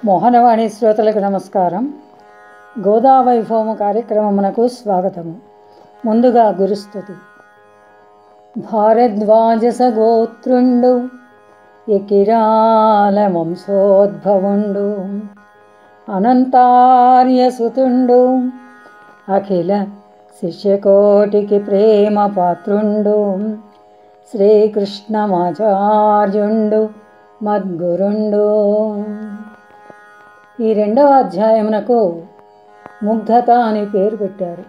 మోహనవాణి శ్రోతలకు నమస్కారం. గోదావైభవము కార్యక్రమమునకు స్వాగతము. ముందుగా గురుస్తుతి. భారద్వాజస గోత్రుండు ఎకిరాల వంశోద్భవుండు అనంతార్యసుతుండు అఖిల శిష్యకోటికి ప్రేమ పాత్రుండు శ్రీకృష్ణమాచార్యుండు మద్గురుండు. ఈ రెండవ అధ్యాయమునకు ముగ్ధత అని పేరు పెట్టారు.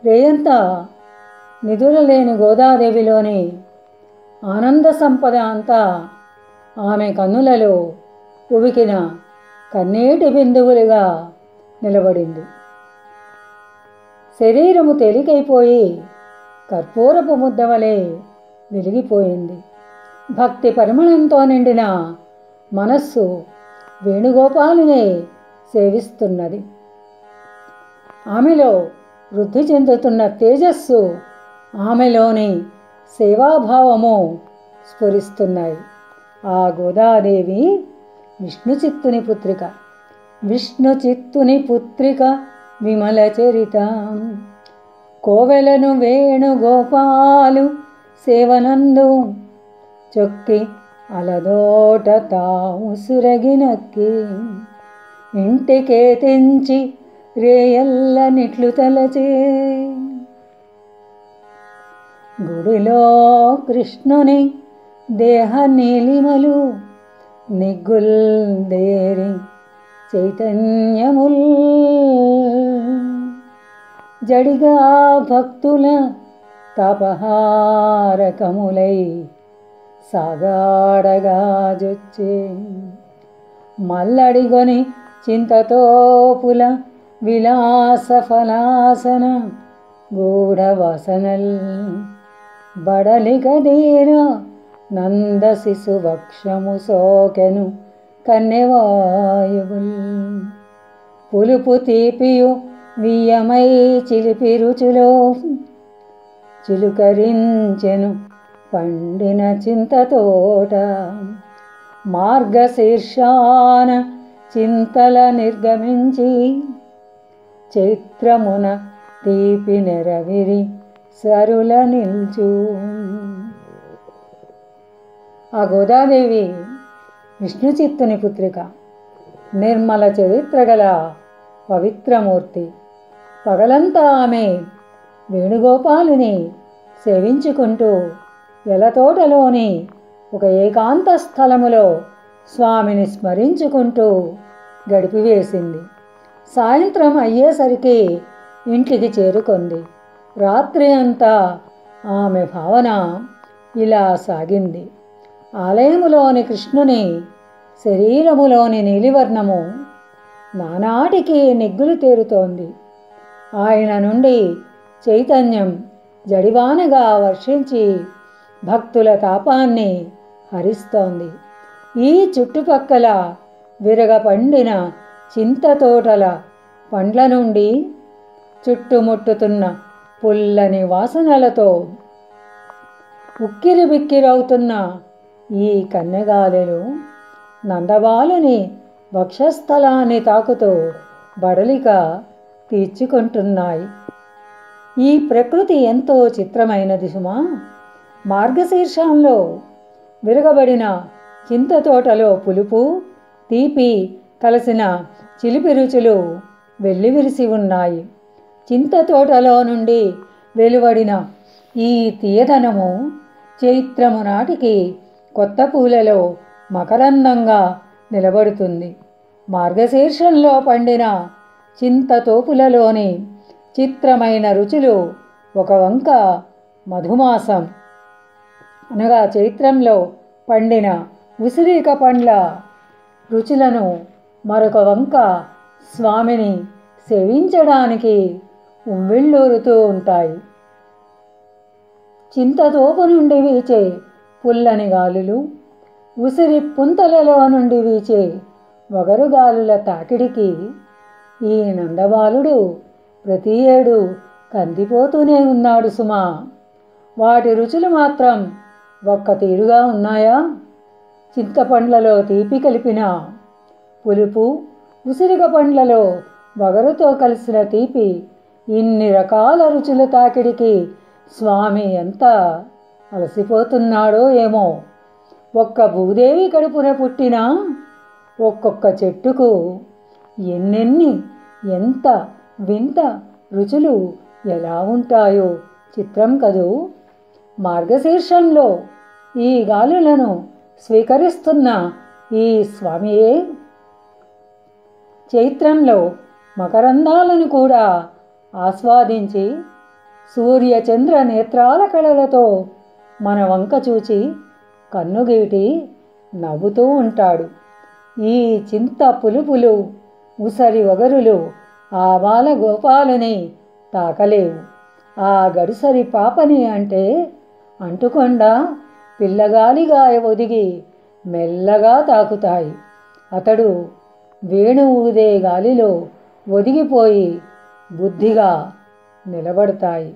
రేయంతా నిదురలేని గోదాదేవిలోని ఆనంద సంపద అంతా ఆమె కన్నులలో ఉబికిన కన్నీటి బిందువులుగా నిలబడింది. శరీరము తేలికైపోయి కర్పూరపు ముద్దవలే వెలిగిపోయింది. భక్తి పరిమళంతో నిండిన మనస్సు వేణుగోపాలునే సేవిస్తున్నది. ఆమెలో వృద్ధి చెందుతున్న తేజస్సు, ఆమెలోని సేవాభావము స్ఫురిస్తున్నాయి. ఆ గోదాదేవి విష్ణుచిత్తుని పుత్రిక. విష్ణుచిత్తుని పుత్రిక విమల చరిత. కోవెలను వేణుగోపాలు సేవనందు చొక్కి అలదోట తాము సురగినక్కి ఇంటికే తెంచి రేయల్ల నిట్లు తలచే. గుడిలో కృష్ణుని దేహ నీలిమలు నిగ్గుల్దేరి చైతన్యముల్ జడిగా భక్తుల తపహారకములై సాగాడగా జొచ్చే. మల్లడిగొని చింతతోపుల విలాస ఫలాసన గూఢవాసనల్ బడలిగదీర నంద శిశు వక్షము సోకెను కన్నెవాయువుల్. పులుపు తీపియు వియమై చిలిపి రుచులో చిలుకరించెను పండిన చింతతోట. మార్గశీర్షాన చింతల నిర్గమించి చైత్రమున తీపి నెరవిరి సరుల నిల్చు. ఆ గోదాదేవి విష్ణుచిత్తుని పుత్రిక. నిర్మల చరిత్ర గల పవిత్రమూర్తి. పగలంతా ఆమె వేణుగోపాలుని సేవించుకుంటూ ఎలతోటలోని ఒక ఏకాంత స్థలములో స్వామిని స్మరించుకుంటూ గడిపివేసింది. సాయంత్రం అయ్యేసరికి ఇంటికి చేరుకుంది. రాత్రి అంతా ఆమె భావన ఇలా సాగింది. ఆలయములోని కృష్ణుని శరీరములోని నీలివర్ణము నానాటికి నిగ్గులు తేరుతోంది. ఆయన నుండి చైతన్యం జడివానగా వర్షించి భక్తుల తాపాన్ని హరిస్తోంది. ఈ చుట్టుపక్కల విరగపండిన చింతతోటల పండ్ల నుండి చుట్టుముట్టుతున్న పుల్లని వాసనలతో ఉక్కిరి బిక్కిరవుతున్న ఈ కన్నెగాలెలు నందబాలుని వక్షస్థలాన్ని తాకుతూ బడలిక తీర్చుకుంటున్నాయి. ఈ ప్రకృతి ఎంతో చిత్రమైనది సుమా. మార్గశీర్షంలో విరగబడిన చింతతోటలో పులుపు తీపి కలిసిన చిలిపి రుచులు వెల్లివిరిసి ఉన్నాయి. చింతతోటలో నుండి వెలువడిన ఈ తీయదనము చైత్రము నాటికి కొత్త పూలలో మకరందంగా నిలబడుతుంది. మార్గశీర్షంలో పండిన చింతతోపులలోని చిత్రమైన రుచులు ఒక వంక మధుమాసం అనగా చైత్రంలో పండిన ఉసిరిక పండ్ల రుచులను మరొక వంక స్వామిని సేవించడానికి ఉవ్విళ్ళూరుతూ ఉంటాయి. చింతతోపు నుండి వీచే పుల్లని గాలులు, ఉసిరి పుంతలలో నుండి వీచే వగరుగాలుల తాకిడికి ఈ నందబాలుడు ప్రతి ఏడు కందిపోతూనే ఉన్నాడు సుమా. వాటి రుచులు మాత్రం ఒక్క తీరుగా ఉన్నాయా? చింతపండ్లలో తీపి కలిపిన పులుపు, ఉసిరిక పండ్లలో వగరుతో కలిసిన తీపి, ఇన్ని రకాల రుచుల తాకిడికి స్వామి ఎంత అలసిపోతున్నాడో ఏమో. ఒక్క భూదేవి కడుపున పుట్టిన ఒక్కొక్క చెట్టుకు ఎన్నెన్ని ఎంత వింత రుచులు ఎలా ఉంటాయో చిత్రం కదూ. మార్గశీర్షంలో ఈ గాలులను స్వీకరిస్తున్న ఈ స్వామియే చైత్రంలో మకరందాలను కూడా ఆస్వాదించి సూర్యచంద్ర నేత్రాల కళలతో మన వంక చూచి కన్నుగీటి నవ్వుతూ ఉంటాడు. ఈ చింత పులుపులు, ఉసరి ఒగరులు ఆ బాల గోపాలుని తాకలేవు. ఆ గడుసరి పాపని అంటే అంటుకొండా పిల్లగాలిగా ఒదిగి మెల్లగా తాకుతాయి. అతడు వేణు ఊదే గాలిలో ఒదిగిపోయి బుద్ధిగా నిలబడతాయి.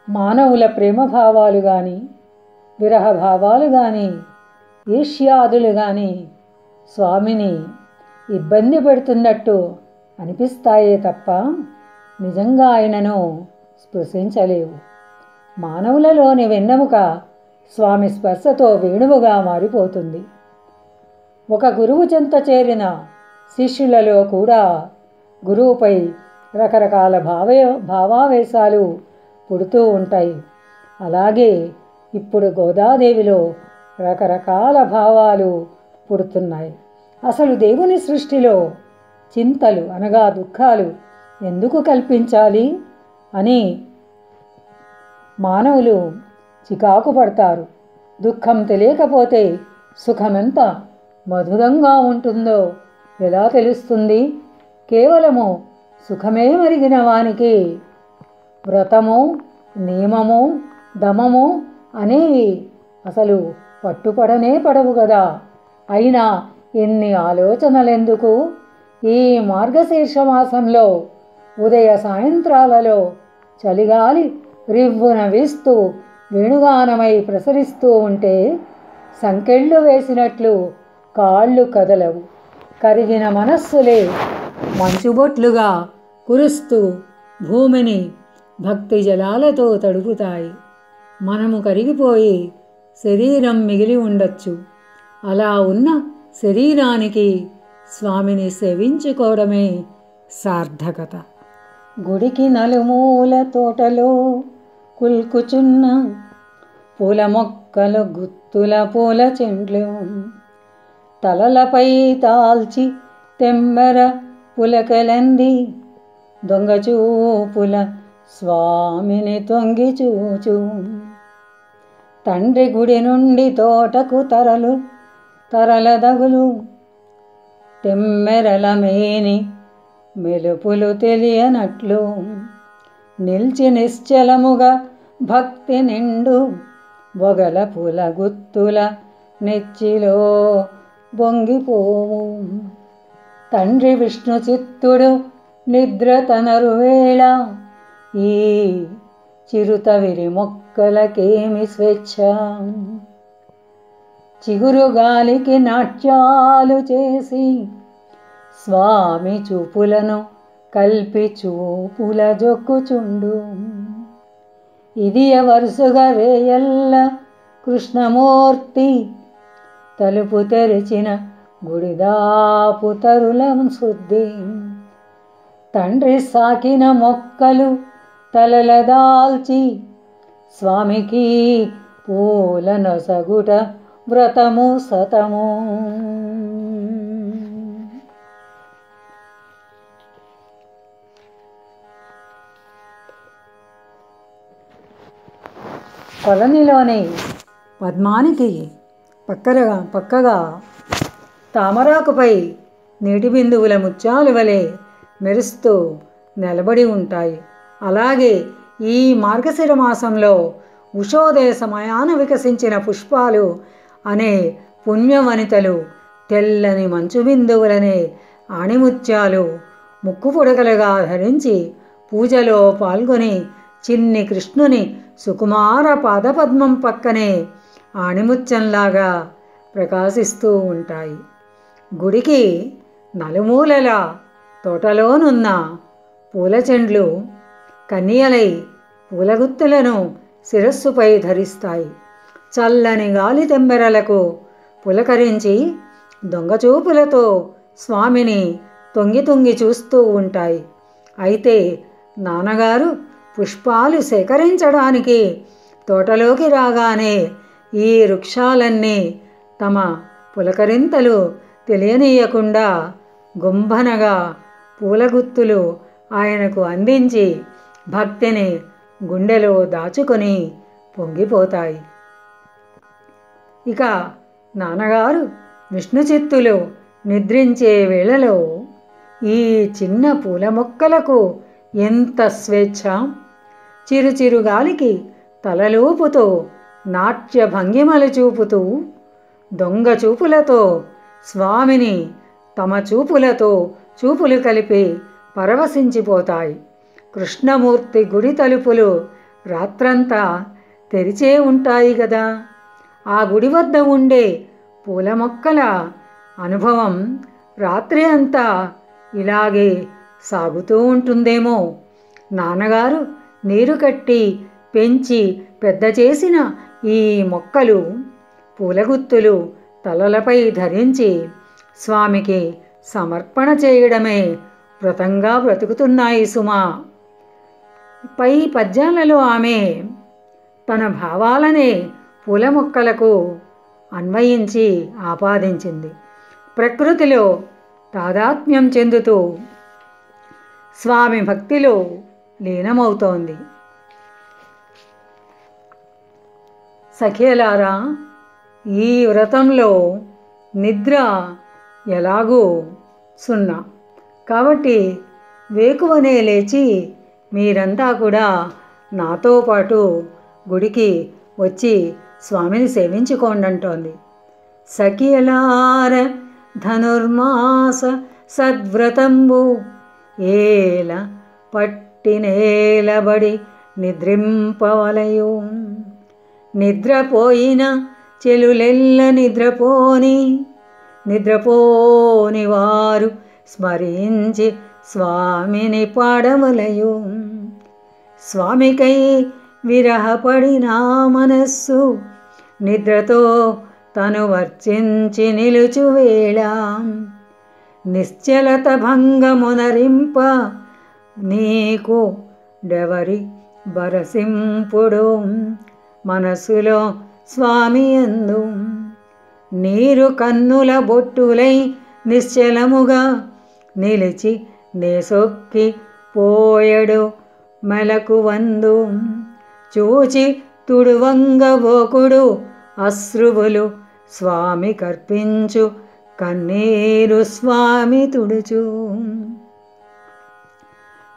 మానవుల ప్రేమభావాలు కానీ, విరహభావాలు కానీ, ఈర్ష్యాదులు కానీ స్వామిని ఇబ్బంది పెడుతున్నట్టు అనిపిస్తాయే తప్ప నిజంగా ఆయనను స్పృశించలేవు. మానవులలోని వెన్నెముక స్వామి స్పర్శతో వేణువుగా మారిపోతుంది. ఒక గురువు చెంత చేరిన శిష్యులలో కూడా గురువుపై రకరకాల భావావేశాలు పుడుతూ ఉంటాయి. అలాగే ఇప్పుడు గోదాదేవిలో రకరకాల భావాలు పుడుతున్నాయి. అసలు దేవుని సృష్టిలో చింతలు అనగా దుఃఖాలు ఎందుకు కల్పించాలి అని మానవులు చికాకు పడతారు. దుఃఖం తెలియకపోతే సుఖమెంత మధురంగా ఉంటుందో ఎలా తెలుస్తుంది? కేవలము సుఖమే మరిగిన వానికి వ్రతము, నియమము, దమము అనేవి అసలు పట్టుపడనే పడవు కదా. అయినా ఎన్ని ఆలోచనలెందుకు? ఈ మార్గశీర్ష మాసంలో ఉదయ సాయంత్రాలలో చలిగాలి రివ్వున వీస్తూ వేణుగానమై ప్రసరిస్తూ ఉంటే సంకెళ్ళు వేసినట్లు కాళ్ళు కదలవు. కరిగిన మనస్సులే మంచుబొట్లుగా కురుస్తూ భూమిని భక్తి జలాలతో తడుపుతాయి. మనము కరిగిపోయి శరీరం మిగిలి ఉండొచ్చు. అలా ఉన్న శరీరానికి స్వామిని సేవించుకోవడమే సార్థకత. గుడికి నలుమూల తోటలో కుల్కుచున్న పూల మొక్కలు, గుత్తుల పూల చెండ్లు, తలలపై తాల్చి తెమ్మెర పులకలంది దొంగచూపుల స్వామిని తొంగి చూచు. తండ్రి గుడి నుండి తోటకు తరలదగులు తెమ్మెరల మేని మెలుపులు తెలియనట్లు నిల్చి నిశ్చలముగా భక్తి నిండు బొగల పూల గుత్తుల నెచ్చిలో బొంగిపోవు. తండ్రి విష్ణు చిత్తుడు నిద్ర తనరు వేళ ఈ చిరుత విరి మొక్కలకేమి స్వేచ్ఛ. చిగురు గాలికి నాట్యాలు చేసి స్వామి చూపులను కల్పి చూపుల జొక్కుచుండు. ఇది వరుసగా రేయల్ల కృష్ణమూర్తి తలుపు తెరిచిన గుడిదాపు తరులం శుద్ధి. తండ్రి సాకిన మొక్కలు తలలదాల్చి స్వామికి పూల నొసగుట వ్రతము సతము. కొలనిలోని పద్మానికి పక్కగా తామరాకుపై నీటి బిందువుల ముత్యాలు వలె మెరుస్తూ నిలబడి ఉంటాయి. అలాగే ఈ మార్గశిర మాసంలో ఉషోదయ సమయాన వికసించిన పుష్పాలు అనే పుణ్యవనితలు తెల్లని మంచు బిందువులనే ఆణిముత్యాలు ముక్కు పుడకలుగా ధరించి పూజలో పాల్గొని చిన్ని కృష్ణుని సుకుమార పాదపద్మం పక్కనే ఆణిముత్యంలాగా ప్రకాశిస్తూ ఉంటాయి. గుడికి నలుమూలల తోటలోనున్న పూల చెండ్లు కన్యలై పూలగుత్తులను శిరస్సుపై ధరిస్తాయి. చల్లని గాలి తెమ్మెరలకు పులకరించి దొంగచూపులతో స్వామిని తొంగి తొంగి చూస్తూ ఉంటాయి. అయితే నాన్నగారు పుష్పాలు సేకరించడానికి తోటలోకి రాగానే ఈ వృక్షాలన్నీ తమ పులకరింతలు తెలియనీయకుండా గుంభనగా పూలగుత్తులు ఆయనకు అందించి భక్తిని గుండెలో దాచుకొని పొంగిపోతాయి. ఇక నాన్నగారు విష్ణు చిత్తులు నిద్రించే వేళలో ఈ చిన్న పూల మొక్కలకు ఎంత స్వేచ్ఛ! చిరుచిరు గాలికి తలలూపుతూ నాట్య భంగిమలు చూపుతూ దొంగ చూపులతో స్వామిని తమ చూపులతో చూపులు కలిపి పరవశించిపోతాయి. కృష్ణమూర్తి గుడి తలుపులు రాత్రంతా తెరిచే ఉంటాయి కదా. ఆ గుడి వద్ద ఉండే పూల మొక్కల అనుభవం రాత్రి అంతా ఇలాగే సాగుతూ ఉంటుందేమో. నాన్నగారు నీరు కట్టి పెంచి పెద్ద చేసిన ఈ మొక్కలు పూలగుత్తులు తలలపై ధరించి స్వామికి సమర్పణ చేయడమే వ్రతంగా బ్రతుకుతున్నాయి సుమా. పై పద్యాలలో ఆమె తన భావాలనే పూల మొక్కలకు అన్వయించి ఆపాదించింది. ప్రకృతిలో తాదాత్మ్యం చెందుతూ స్వామి భక్తిలో లీనమవుతోంది. సఖేలారా, ఈ వ్రతంలో నిద్ర ఎలాగూ సున్నా. కాబట్టి వేకువనే లేచి మీరంతా కూడా నాతో పాటు గుడికి వచ్చి స్వామిని సేవించుకోండి అంటోంది. సఖియలార ధనుర్మాస సద్వ్రతంబు ఏల పట్టినేలబడి నిద్రింపవలయు. నిద్రపోయిన చెలులెల్ల నిద్రపోని వారు స్మరించి స్వామిని పాడవలయు. స్వామికై విరహపడిన మనస్సు నిద్రతో తను వర్చించి నిలుచువేళ. నిశ్చలత భంగమునరింప నీకు డెవరి బరసింపుడు మనసులో స్వామి యందు. నీరు కన్నుల బొట్టులై నిశ్చలముగా నిలిచి నేసొక్కి పోయడు మెలకువందు. చూచి తుడువంగబోకుడు అశ్రువులు స్వామి కర్పించు కన్నీరు స్వామి తుడుచు.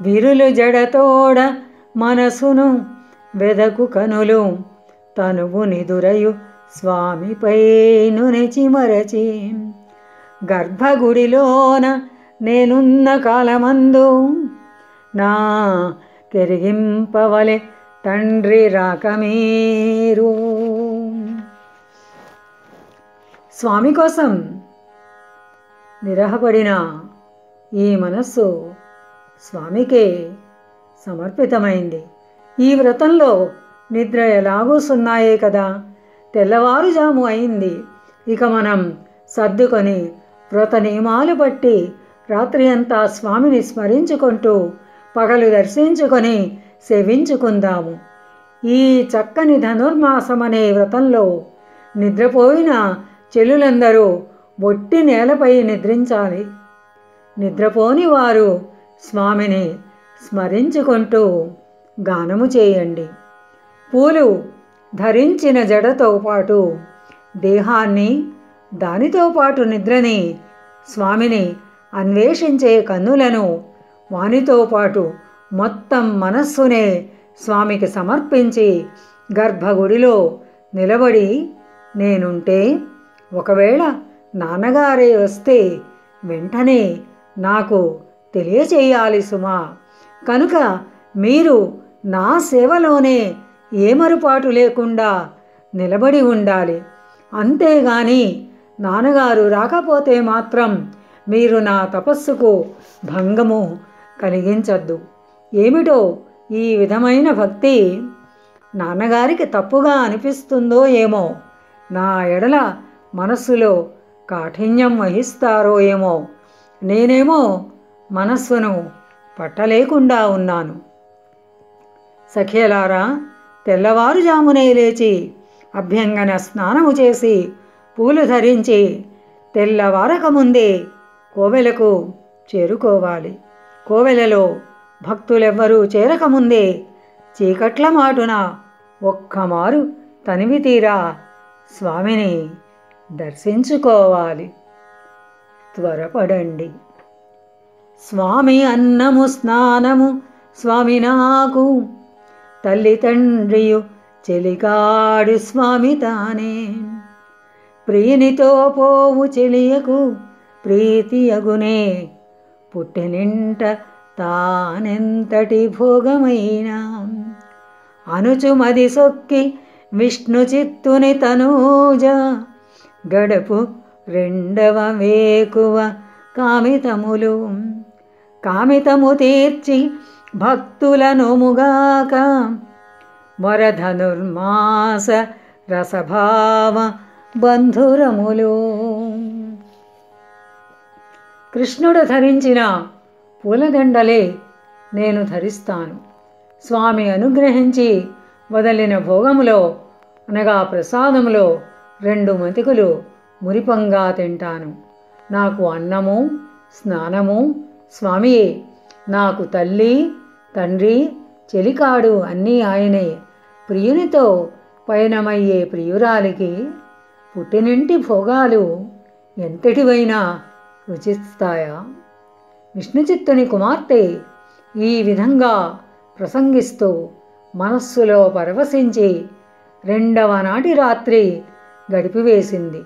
విరులు జడతోడ మనసును వెదకు కనులు తనువు నిదురయు స్వామిపై నునిచి మరచి. గర్భగుడిలోన నేనున్న కాలమందు నా కెరిగింపవలె తండ్రి రాక మీరు. స్వామి కోసం విరహపడిన ఈ మనస్సు స్వామికే సమర్పితమైంది. ఈ వ్రతంలో నిద్ర ఎలాగూ సున్నాయే కదా. తెల్లవారుజాము అయింది. ఇక మనం సర్దుకొని వ్రత నియమాలు బట్టి రాత్రి అంతా స్వామిని స్మరించుకుంటూ పగలు దర్శించుకొని సేవించుకుందాము. ఈ చక్కని ధనుర్మాసమనే వ్రతంలో నిద్రపోయిన చెలులందరూ బొట్టి నేలపై నిద్రించాలి. నిద్రపోని వారు స్వామిని స్మరించుకుంటూ గానము చేయండి. పూలు ధరించిన జడతో పాటు దేహాన్ని, దానితో పాటు నిద్రని, స్వామిని అన్వేషించే కన్నులను, వానితో పాటు మొత్తం మనస్సునే స్వామికి సమర్పించి గర్భగుడిలో నిలబడి నేనుంటే, ఒకవేళ నాన్నగారే వస్తే వెంటనే నాకు తెలియచేయాలి సుమా. కనుక మీరు నా సేవలోనే ఏమరుపాటు లేకుండా నిలబడి ఉండాలి. అంతేగాని నాన్నగారు రాకపోతే మాత్రం మీరు నా తపస్సుకు భంగము కలిగించద్దు. ఏమిటో ఈ విధమైన భక్తి నాన్నగారికి తప్పుగా అనిపిస్తుందో ఏమో, నా ఎడల మనస్సులో కాఠిన్యం వహిస్తారో ఏమో, నేనేమో మనస్సును పట్టలేకుండా ఉన్నాను. సఖేలారా, తెల్లవారుజామునే లేచి అభ్యంగన స్నానము చేసి పూలు ధరించి తెల్లవారకముందే కోవెలకు చేరుకోవాలి. కోవెలలో భక్తులెవ్వరూ చేరకముందే చీకట్ల మాటున ఒక్కమారు తనివి తీరా స్వామిని దర్శించుకోవాలి. త్వరపడండి. స్వామి అన్నము స్నానము స్వామి నాకు, తల్లి తండ్రియు చెలికాడు స్వామి తానే. ప్రియనితో పోవు చెలియకు ప్రీతి అగునే, పుట్టినింట తానెంతటి భోగమైనా. అనుచుమది సొక్కి విష్ణు చిత్తుని తనూజ, గడపు రెండవ వేకువ కామితములు. కామితము తీర్చి భక్తులనుముగాక, వరధనుర్మాస రసభావ బంధురములు. కృష్ణుడు ధరించిన పూలదండలే నేను ధరిస్తాను. స్వామి అనుగ్రహించి వదలిన భోగములో అనగా ప్రసాదములో 2 మెతుకులు మురిపంగా తింటాను. నాకు అన్నము స్నానము స్వామియే. నాకు తల్లి తండ్రి చెలికాడు అన్నీ ఆయనే. ప్రియునితో పయనమయ్యే ప్రియురాలికి పుట్టినింటి భోగాలు ఎంతటివైనా రుచిస్తాయా? విష్ణుచిత్తుని కుమార్తె ఈ విధంగా ప్రసంగిస్తూ మనస్సులో పరవశించి 2వ నాటి రాత్రి గడిపివేసింది.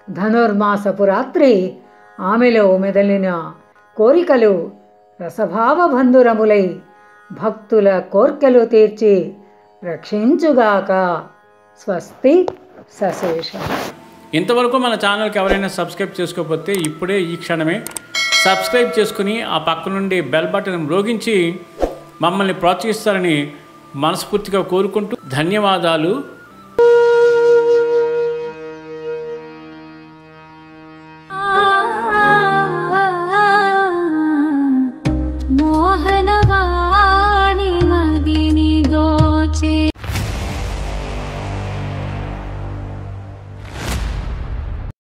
ధనుర్మాసపు రాత్రి ఆమెలో మెదలిన కోరికలు రసభావ బంధురములై భక్తుల కోర్కెలు తీర్చి రక్షించుగాక. స్వస్తి సశేషం. ఇంతవరకు మన ఛానల్కి ఎవరైనా సబ్స్క్రైబ్ చేసుకోకపోతే ఇప్పుడే ఈ క్షణమే సబ్స్క్రైబ్ చేసుకుని ఆ పక్క నుండి బెల్ బటన్ మ్రోగించి మమ్మల్ని ప్రోత్సహిస్తారని మనస్ఫూర్తిగా కోరుకుంటూ ధన్యవాదాలు.